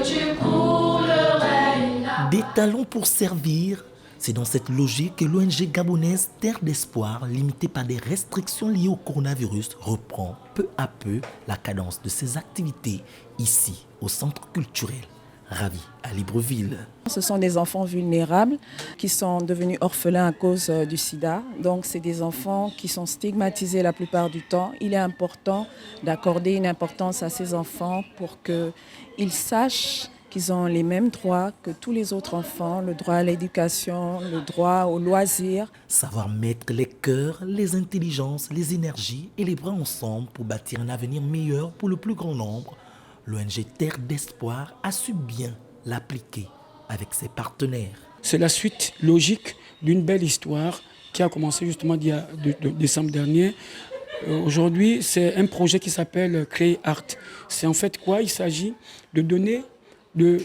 Dieu pour le règne. Des talents pour servir, c'est dans cette logique que l'ONG gabonaise Terre d'Espoir, limitée par des restrictions liées au coronavirus, reprend peu à peu la cadence de ses activités ici, au centre culturel Ravi à Libreville. Ce sont des enfants vulnérables qui sont devenus orphelins à cause du sida. Donc c'est des enfants qui sont stigmatisés la plupart du temps. Il est important d'accorder une importance à ces enfants pour qu'ils sachent qu'ils ont les mêmes droits que tous les autres enfants, le droit à l'éducation, le droit au loisir. Savoir mettre les cœurs, les intelligences, les énergies et les bras ensemble pour bâtir un avenir meilleur pour le plus grand nombre, l'ONG Terre d'Espoir a su bien l'appliquer avec ses partenaires. C'est la suite logique d'une belle histoire qui a commencé justement de décembre dernier. Aujourd'hui, c'est un projet qui s'appelle Créer Art. C'est en fait quoi? Il s'agit de donner, de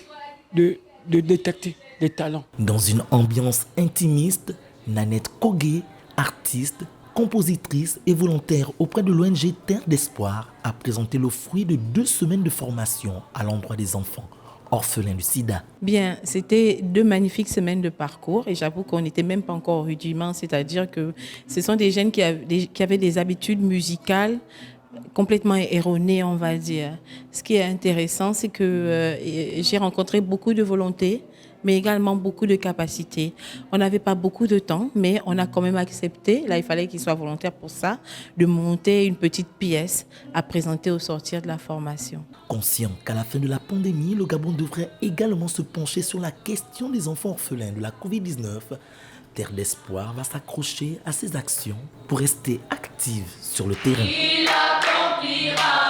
détecter les talents. Dans une ambiance intimiste, Nanette Kogué, artiste, compositrice et volontaire auprès de l'ONG Terre d'Espoir, a présenté le fruit de 2 semaines de formation à l'endroit des enfants orphelins du sida. Bien, c'était 2 magnifiques semaines de parcours et j'avoue qu'on n'était même pas encore au rudiment, c'est-à-dire que ce sont des jeunes qui avaient des habitudes musicales complètement erronées, on va dire. Ce qui est intéressant, c'est que j'ai rencontré beaucoup de volontés, mais également beaucoup de capacités. On n'avait pas beaucoup de temps, mais on a quand même accepté, là il fallait qu'ils soient volontaires pour ça, de monter une petite pièce à présenter au sortir de la formation. Conscient qu'à la fin de la pandémie, le Gabon devrait également se pencher sur la question des enfants orphelins de la Covid-19, Terre d'Espoir va s'accrocher à ses actions pour rester active sur le terrain. Il accomplira.